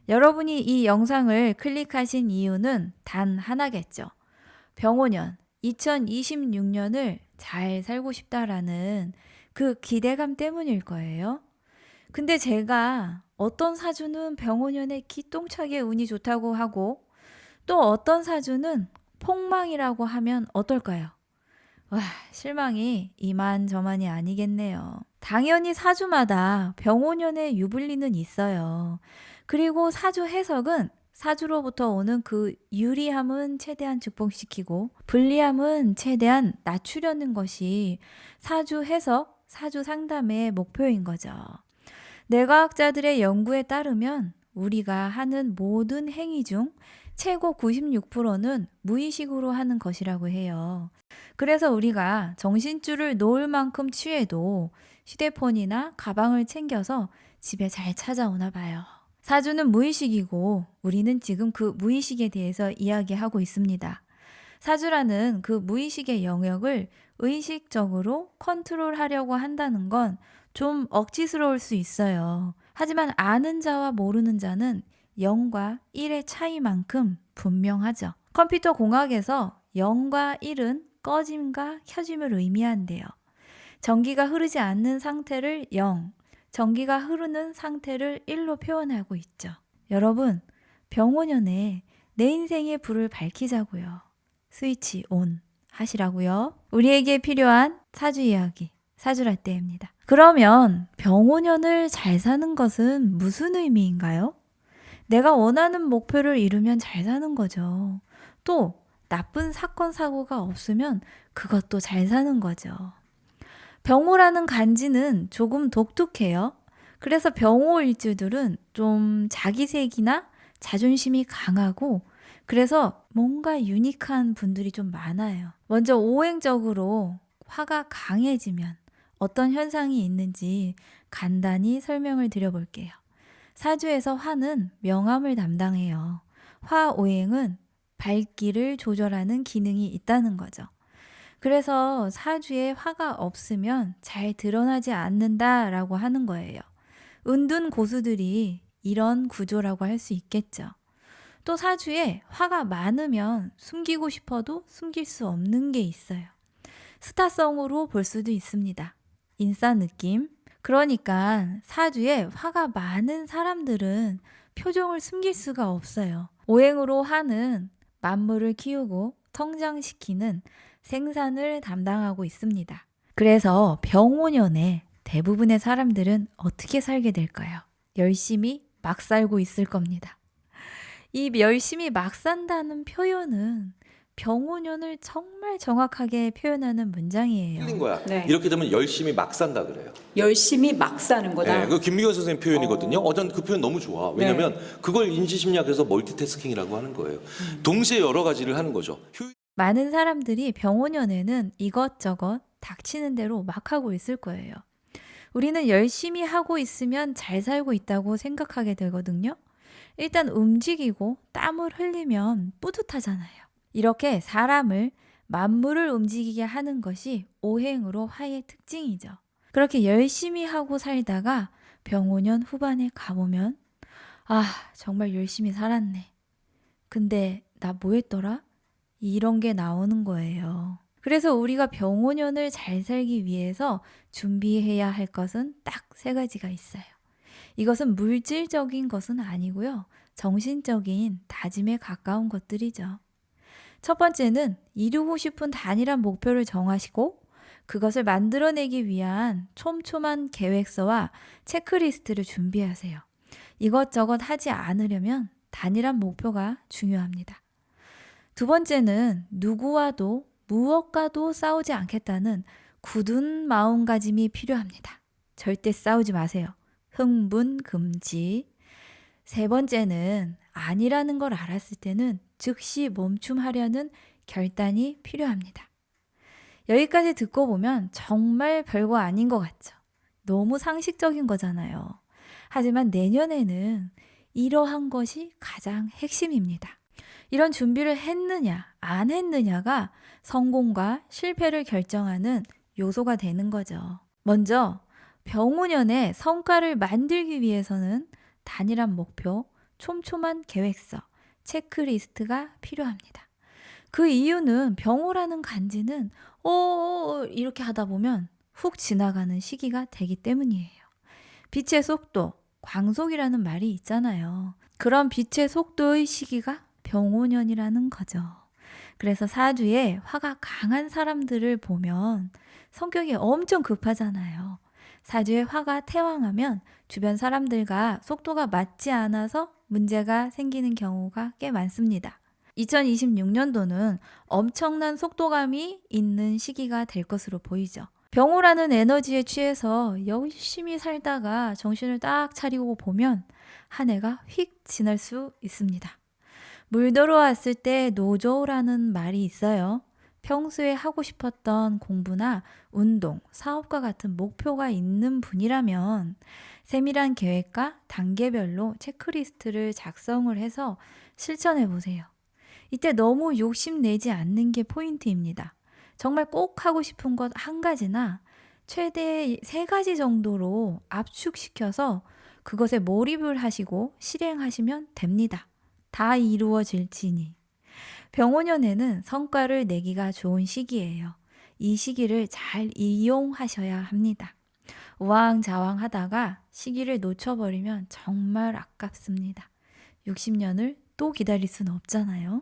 여러분이 이 영상을 클릭하신 이유는 단 하나겠죠. 병5년 2026년을 잘 살고 싶다라는 그 기대감 때문일 거예요. 근데 제가 어떤 사주는 병5년에 기똥차게 운이 좋다고 하고 또 어떤 사주는 폭망이라고 하면 어떨까요? 와, 실망이 이만저만이 아니겠네요. 당연히 사주마다 병5년의 유불리는 있어요. 그리고 사주 해석은 사주로부터 오는 그 유리함은 최대한 극복시키고 불리함은 최대한 낮추려는 것이 사주 해석, 사주 상담의 목표인 거죠. 뇌과학자들의 연구에 따르면 우리가 하는 모든 행위 중 최고 96%는 무의식으로 하는 것이라고 해요. 그래서 우리가 정신줄을 놓을 만큼 취해도 휴대폰이나 가방을 챙겨서 집에 잘 찾아오나 봐요. 사주는 무의식이고 우리는 지금 그 무의식에 대해서 이야기하고 있습니다. 사주라는 그 무의식의 영역을 의식적으로 컨트롤하려고 한다는 건 좀 억지스러울 수 있어요. 하지만 아는 자와 모르는 자는 0과 1의 차이만큼 분명하죠. 컴퓨터 공학에서 0과 1은 꺼짐과 켜짐을 의미한대요. 전기가 흐르지 않는 상태를 0, 전기가 흐르는 상태를 1로 표현하고 있죠. 여러분, 병5년에 내 인생의 불을 밝히자고요. 스위치 온 하시라고요. 우리에게 필요한 사주 이야기, 사주라떼입니다. 그러면 병5년을 잘 사는 것은 무슨 의미인가요? 내가 원하는 목표를 이루면 잘 사는 거죠. 또 나쁜 사건 사고가 없으면 그것도 잘 사는 거죠. 병호라는 간지는 조금 독특해요. 그래서 병호 일주들은 좀 자기색이나 자존심이 강하고 그래서 뭔가 유니크한 분들이 좀 많아요. 먼저 오행적으로 화가 강해지면 어떤 현상이 있는지 간단히 설명을 드려볼게요. 사주에서 화는 명암을 담당해요. 화오행은 밝기를 조절하는 기능이 있다는 거죠. 그래서 사주에 화가 없으면 잘 드러나지 않는다라고 하는 거예요. 은둔 고수들이 이런 구조라고 할 수 있겠죠. 또 사주에 화가 많으면 숨기고 싶어도 숨길 수 없는 게 있어요. 스타성으로 볼 수도 있습니다. 인싸 느낌. 그러니까 사주에 화가 많은 사람들은 표정을 숨길 수가 없어요. 오행으로 화는 만물을 키우고 성장시키는 생산을 담당하고 있습니다. 그래서 병5년에 대부분의 사람들은 어떻게 살게 될까요? 열심히 막 살고 있을 겁니다. 이 열심히 막 산다는 표현은 병5년을 정말 정확하게 표현하는 문장이에요. 틀린 거야. 네. 이렇게 되면 열심히 막 산다 그래요. 열심히 막 사는 거다. 네, 그 김미경 선생님 표현이거든요. 전 그 표현 너무 좋아. 왜냐면 그걸 인지심리학에서 멀티태스킹이라고 하는 거예요. 동시에 여러 가지를 하는 거죠. 많은 사람들이 병5년에는 이것저것 닥치는 대로 막 하고 있을 거예요. 우리는 열심히 하고 있으면 잘 살고 있다고 생각하게 되거든요. 일단 움직이고 땀을 흘리면 뿌듯하잖아요. 이렇게 사람을 만물을 움직이게 하는 것이 오행으로 화의 특징이죠. 그렇게 열심히 하고 살다가 병5년 후반에 가보면 정말 열심히 살았네. 근데 나 뭐 했더라? 이런 게 나오는 거예요. 그래서 우리가 병5년을 잘 살기 위해서 준비해야 할 것은 딱 3가지가 있어요. 이것은 물질적인 것은 아니고요. 정신적인 다짐에 가까운 것들이죠. 첫 번째는 이루고 싶은 단일한 목표를 정하시고 그것을 만들어내기 위한 촘촘한 계획서와 체크리스트를 준비하세요. 이것저것 하지 않으려면 단일한 목표가 중요합니다. 두 번째는 누구와도 무엇과도 싸우지 않겠다는 굳은 마음가짐이 필요합니다. 절대 싸우지 마세요. 흥분 금지. 세 번째는 아니라는 걸 알았을 때는 즉시 멈춤하려는 결단이 필요합니다. 여기까지 듣고 보면 정말 별거 아닌 것 같죠. 너무 상식적인 거잖아요. 하지만 내년에는 이러한 것이 가장 핵심입니다. 이런 준비를 했느냐, 안 했느냐가 성공과 실패를 결정하는 요소가 되는 거죠. 먼저 병5년에 성과를 만들기 위해서는 단일한 목표, 촘촘한 계획서, 체크리스트가 필요합니다. 그 이유는 병호라는 간지는 이렇게 하다 보면 훅 지나가는 시기가 되기 때문이에요. 빛의 속도, 광속이라는 말이 있잖아요. 그런 빛의 속도의 시기가 병오년이라는 거죠. 그래서 사주에 화가 강한 사람들을 보면 성격이 엄청 급하잖아요. 사주에 화가 태왕하면 주변 사람들과 속도가 맞지 않아서 문제가 생기는 경우가 꽤 많습니다. 2026년도는 엄청난 속도감이 있는 시기가 될 것으로 보이죠. 병호라는 에너지에 취해서 열심히 살다가 정신을 딱 차리고 보면 한 해가 휙 지날 수 있습니다. 물 들어왔을 때 노조라는 말이 있어요. 평소에 하고 싶었던 공부나 운동, 사업과 같은 목표가 있는 분이라면 세밀한 계획과 단계별로 체크리스트를 작성을 해서 실천해 보세요. 이때 너무 욕심내지 않는 게 포인트입니다. 정말 꼭 하고 싶은 것 한 가지나 최대 3가지 정도로 압축시켜서 그것에 몰입을 하시고 실행하시면 됩니다. 다 이루어질지니. 병오년에는 성과를 내기가 좋은 시기예요. 이 시기를 잘 이용하셔야 합니다. 우왕좌왕 하다가 시기를 놓쳐버리면 정말 아깝습니다. 60년을 또 기다릴 수는 없잖아요.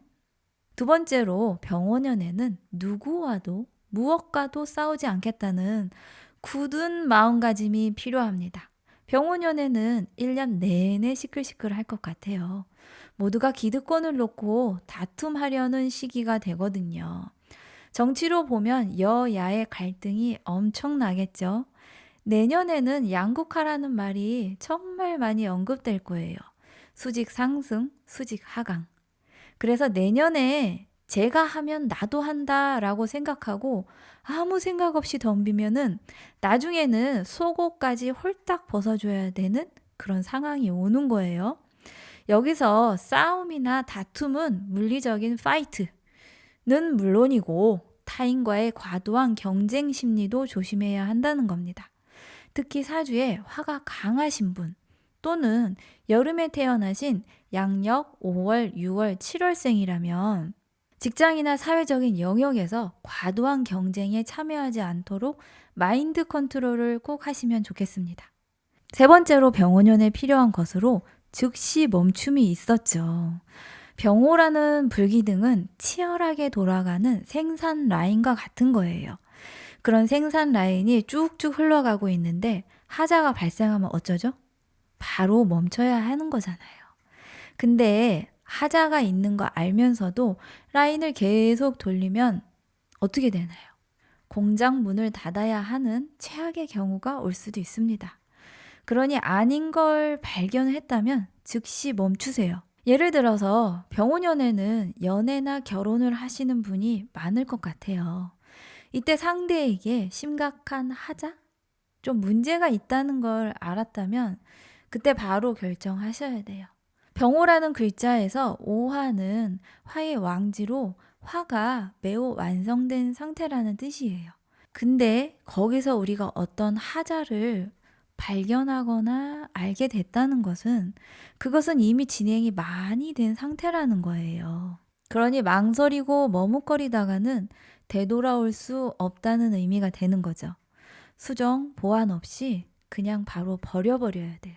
두 번째로 병오년에는 누구와도 무엇과도 싸우지 않겠다는 굳은 마음가짐이 필요합니다. 병오년에는 1년 내내 시끌시끌할 것 같아요. 모두가 기득권을 놓고 다툼하려는 시기가 되거든요. 정치로 보면 여야의 갈등이 엄청나겠죠. 내년에는 양극화라는 말이 정말 많이 언급될 거예요. 수직 상승, 수직 하강. 그래서 내년에 제가 하면 나도 한다라고 생각하고 아무 생각 없이 덤비면은 나중에는 속옷까지 홀딱 벗어줘야 되는 그런 상황이 오는 거예요. 여기서 싸움이나 다툼은 물리적인 파이트는 물론이고 타인과의 과도한 경쟁 심리도 조심해야 한다는 겁니다. 특히 사주에 화가 강하신 분 또는 여름에 태어나신 양력 5월, 6월, 7월생이라면 직장이나 사회적인 영역에서 과도한 경쟁에 참여하지 않도록 마인드 컨트롤을 꼭 하시면 좋겠습니다. 세 번째로 병오년에 필요한 것으로 즉시 멈춤이 있었죠. 병오라는 불기둥은 치열하게 돌아가는 생산 라인과 같은 거예요. 그런 생산 라인이 쭉쭉 흘러가고 있는데 하자가 발생하면 어쩌죠? 바로 멈춰야 하는 거잖아요. 근데 하자가 있는 거 알면서도 라인을 계속 돌리면 어떻게 되나요? 공장 문을 닫아야 하는 최악의 경우가 올 수도 있습니다. 그러니 아닌 걸 발견했다면 즉시 멈추세요. 예를 들어서 병오년에는 연애나 결혼을 하시는 분이 많을 것 같아요. 이때 상대에게 심각한 하자? 좀 문제가 있다는 걸 알았다면 그때 바로 결정하셔야 돼요. 병오라는 글자에서 오화는 화의 왕지로 화가 매우 완성된 상태라는 뜻이에요. 근데 거기서 우리가 어떤 하자를 발견하거나 알게 됐다는 것은 그것은 이미 진행이 많이 된 상태라는 거예요. 그러니 망설이고 머뭇거리다가는 되돌아올 수 없다는 의미가 되는 거죠. 수정, 보완 없이 그냥 바로 버려버려야 돼요.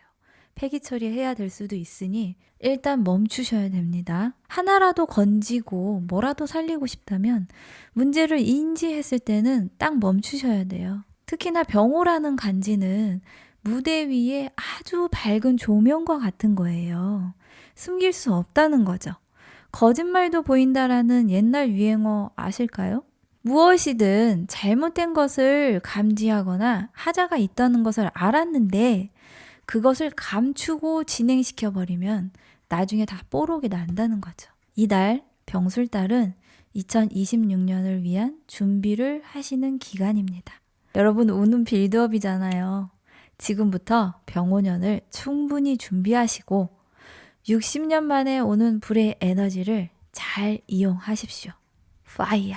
폐기 처리해야 될 수도 있으니 일단 멈추셔야 됩니다. 하나라도 건지고 뭐라도 살리고 싶다면 문제를 인지했을 때는 딱 멈추셔야 돼요. 특히나 병오라는 간지는 무대 위에 아주 밝은 조명과 같은 거예요. 숨길 수 없다는 거죠. 거짓말도 보인다라는 옛날 유행어 아실까요? 무엇이든 잘못된 것을 감지하거나 하자가 있다는 것을 알았는데 그것을 감추고 진행시켜버리면 나중에 다 뽀록이 난다는 거죠. 이달 병술달은 2026년을 위한 준비를 하시는 기간입니다. 여러분 우는 빌드업이잖아요. 지금부터 병오년을 충분히 준비하시고 60년 만에 오는 불의 에너지를 잘 이용하십시오. 파이어!